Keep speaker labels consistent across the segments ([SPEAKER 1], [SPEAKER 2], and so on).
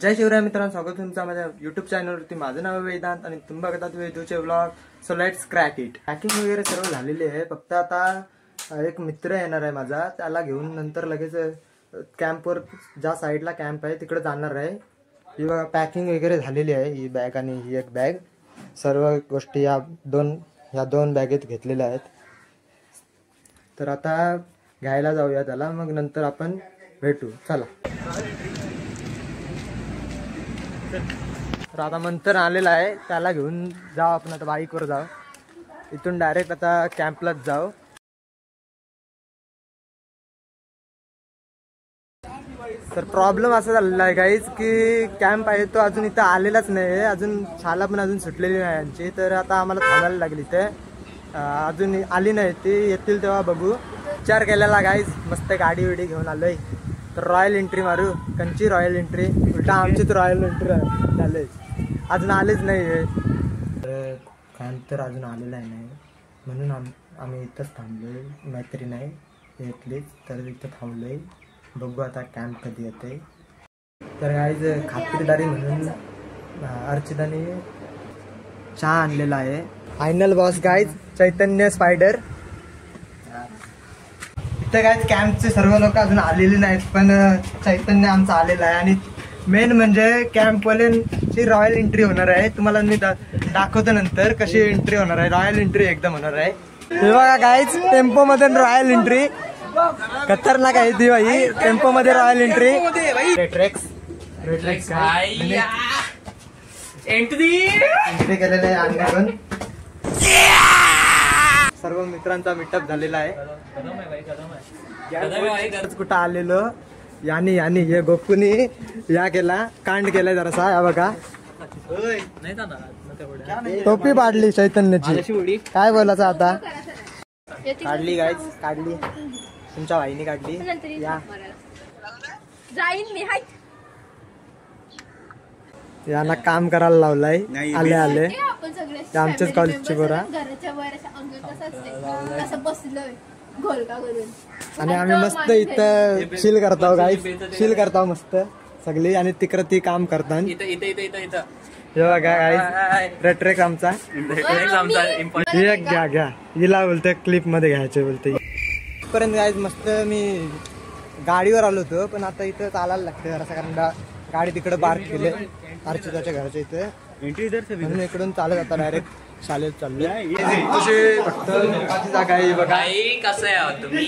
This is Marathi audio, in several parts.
[SPEAKER 1] जय शिवराय मित्रांनो, स्वागत तुमचं माझ्या युट्यूब चॅनलवरती। माझं नाव वेदांत आणि तुम्ही बघतात वेदूचे vlog. So let's crack it. Packing वगैरे सर्व झालेली आहे, फक्त आता एक मित्र येणार आहे माझा, त्याला घेऊन नंतर लगेच कॅम्पवर ज्या साईडला कॅम्प आहे तिकडे जाणार आहे। ही बघा पॅकिंग वगैरे झालेली आहे, ही बॅग आणि ही एक बॅग। सर्व गोष्टी या दोन बॅगेत घेतलेल्या आहेत। तर आता घ्यायला जाऊया त्याला, मग नंतर आपण भेटू। चला। तर आता मंथन आलेला आहे, त्याला घेऊन जाऊ आपण। आता बाईकवर जाऊ, इथून डायरेक्ट आता कॅम्पलाच जाऊ। तर प्रॉब्लेम असा झालेला आहे गाईज की कॅम्प आहे तो अजून इथं आलेलाच नाही आहे, अजून शाळा पण अजून सुटलेली नाही यांची। तर आता आम्हाला थांबायला लागली इथे, अजून आली नाही ती, येतील तेव्हा बघू। विचार केलेला गाईज, मस्त गाडी विडी घेऊन आलोय। तर रॉयल एंट्री मारू, कंची रॉयल एंट्री, उलटा आमचीच रॉयल एंट्री झाले, अजून आलेच नाही आहे। कॅम्प तर अजून आलेला नाही, म्हणून आम्ही इथंच थांबलोय। मैत्रीण आहे इथलीच, तर इथं थांबलोय। बघू आता कॅम्प कधी येते। तर गाईज खात्रीदारी म्हणून अर्चिताने चहा आणलेला आहे। फायनल बॉस गाईज चैतन्य स्पायडर। इथं गाईज कॅम्पचे सर्व लोक अजून आलेले नाहीत, पण चैतन्य आमचा आलेला आहे। आणि मेन म्हणजे कॅम्पवाल्यांची रॉयल एंट्री होणार आहे, तुम्हाला मी दाखवतो नंतर कशी एंट्री होणार आहे। रॉयल एंट्री एकदम होणार आहे। हे बघा गाईज, टेम्पो मध्ये रॉयल एंट्री, खतरनाक आहे ती बाई। टेम्पो मध्ये रॉयल एंट्री, रेट्रेक्स एंट्री केलेले आहे। आणण्याकडून सर्व मित्रांचा मीटअप झालेला आहे। कुठं आलेलो यानी हे गोपूनी या केला, कांड केलाय जरासा। या बघा टोपी पाडली चैतन्याची, काय बोलायचं आता। काढली गाईज, काढली तुमच्या भाईने काढली। या यांना काम करायला लावलाय, आले आले आमच्याच कॉलेजची पोरा। आणि आम्ही मस्त इथं चिल करताव गाईज, चिल करताव मस्त सगळी। आणि तिकडे ती काम करतात। हे बघा गाईज रेट्रेक आमचा, घ्या हिला बोलते क्लिप मध्ये घ्यायचे बोलते। पर्यंत गाईज मस्त मी गाडीवर आलो होतो, पण आता इथं चालायला लागते जरासं, कारण गाडी तिकडे पार्क केली अर्चिताच्या घराच्या इथे, म्हणून इकडून चालत आता डायरेक्ट शाळेत चाललोय। फक्त जागा आहे बघा। कसं आहे तुम्ही,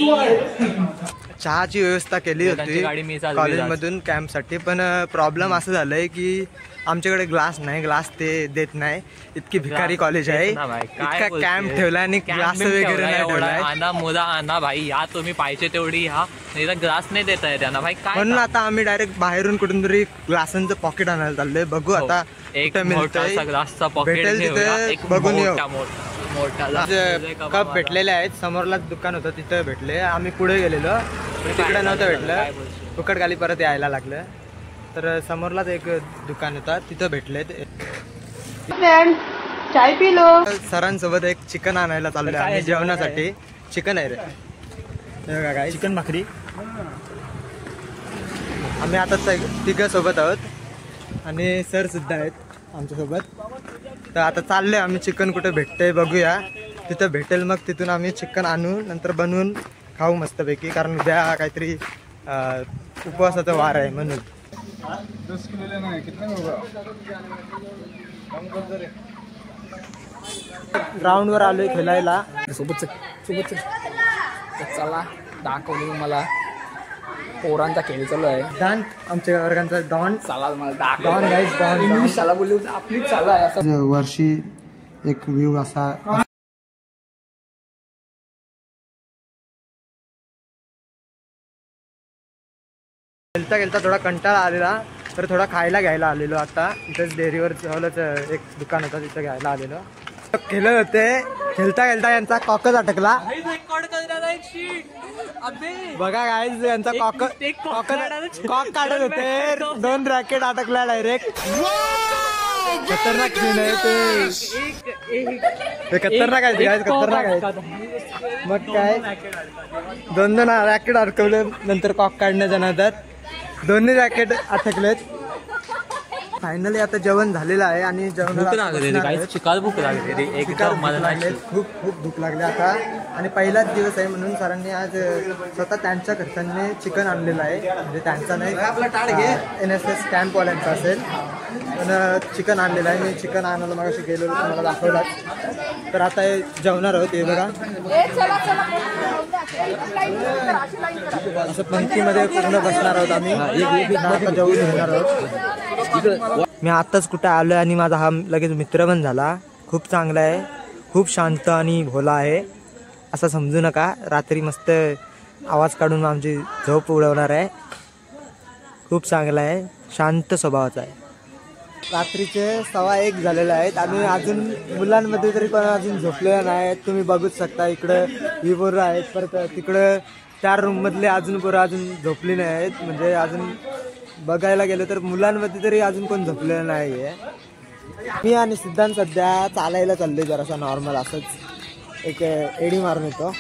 [SPEAKER 1] चहाची व्यवस्था केली होती कॉलेजमधून कॅम्पसाठी, पण प्रॉब्लेम असं झालंय की आमच्याकडे ग्लास नाही, ग्लास ते देत नाही। इतकी भिकारी कॉलेज आहे, इतका कॅम्प ठेवलाय आणि ग्लास वगैरे नाही ठेवलाय।
[SPEAKER 2] आना मोदा आना भाई, या तुम्ही पाहिजे तेवढी हा, नाही तर ग्लास नाही देत आहे त्यांना भाई। काय
[SPEAKER 1] म्हणून आता आम्ही डायरेक्ट बाहेरून कुठून तरी ग्लासांचं पॉकेट आणायला चाललोय। बघू आता
[SPEAKER 2] एक मोठासा ग्लासचा पॉकेट
[SPEAKER 1] भेटेल, बघून येऊ।
[SPEAKER 2] मोठा
[SPEAKER 1] कप भेटलेले आहेत, समोरलाच दुकान होतं तिथं भेटले। आम्ही पुढे गेलेलो, तिकडे नव्हतं भेटलं, फुकट खाली परत यायला लागलं। तर समोरलाच एक दुकान होता, तिथं भेटलेत। चाय पी लो। सरांसोबत एक चिकन आणायला चाललोय आम्ही जेवणासाठी। चिकन आहे रे, हे बघा काय चिकन भाकरी। आम्ही आता तिघं सोबत आहोत आणि सर सुद्धा आहेत आमच्या सोबत। तर आता चाललोय आम्ही, चिकन कुठे भेटतंय बघूया, तिथं भेटेल मग तिथून आम्ही चिकन आणू, नंतर बनवून खाऊ मस्तपैकी, कारण उद्या काहीतरी उपवासाचा वार आहे म्हणून। ग्राउंड वर आलोय खेळायला
[SPEAKER 2] सोबत। चला दाखवली मला, पोरांचा खेळ चालू आहे।
[SPEAKER 1] डॉन आमच्या वर्गांचा डॉन,
[SPEAKER 2] चला मला
[SPEAKER 1] डॉन गाईज, डॉन
[SPEAKER 2] इंग्लिश शाळा बोलली आपली चालू आहे।
[SPEAKER 1] वर्षी एक व्ह्यू असा गेलता थोडा कंटाळा आलेला, तर थोडा खायला घ्यायला आलेलो। आता इथंच डेअरीवर जवळच एक दुकान होतं, तिथं घ्यायला आलेलो। खेळत होते, खेळता यांचा कॉकच अटकला। बघा गाईज, यांचा कॉक काढत होते, 2 रॅकेट अटकला डायरेक्ट। खतरनाक सीन आहे ते, खतरनाक आहे गाईज, खतरनाक आहे। मग काय 2 रॅकेट अडकवले, नंतर कॉक काढण्याच्या नादात दोन्ही रॅकेट अटकलेत। फायनली आता जेवण झालेलं आहे आणि
[SPEAKER 2] भूक लागली रे काही चिकाल भूक लागली रे एकदम मला नाही
[SPEAKER 1] खूप खूप भूक लागली आता आणि पहिलाच दिवस आहे म्हणून सरांनी आज स्वतः त्यांच्या घरच्यांनी चिकन आणलेलं आहे म्हणजे त्यांचा नाही NSS कॅम्पवाल्यांचा असेल पण चिकन आणलेलं आहे. मी चिकन आणायला मगाशी गेलेलो तुम्हाला दाखवलाच. तर आता हे जेवणार आहोत. हे बघा असं पंक्तीमध्ये पूर्ण बसणार आहोत आम्ही. आता जेवून घेणार आहोत. मी आत्ताच कुठे आलोय आणि माझा हा लगेच मित्र पण झाला. खूप चांगला आहे, खूप शांत आणि भोला आहे असं समजू नका. रात्री मस्त आवाज काढून आमची झोप उडवणार आहे. खूप चांगला आहे, शांत स्वभावाचा आहे. रात्रीचे 1:15 झालेले आहेत आणि अजून मुलांमध्ये तरी पण अजून झोपलेलं नाही. तुम्ही बघूच शकता इकडं ही पोरं आहेत, परत तिकडं 4 रूममधले अजून पोरं अजून झोपली नाही आहेत. म्हणजे अजून बघायला गेलं तर मुलांमध्ये तरी अजून कोण झोपलेलं नाही आहे. मी आणि सिद्धांत सध्या चालायला चाललोय जरासा नॉर्मल असंच एक एडी मारून येतो.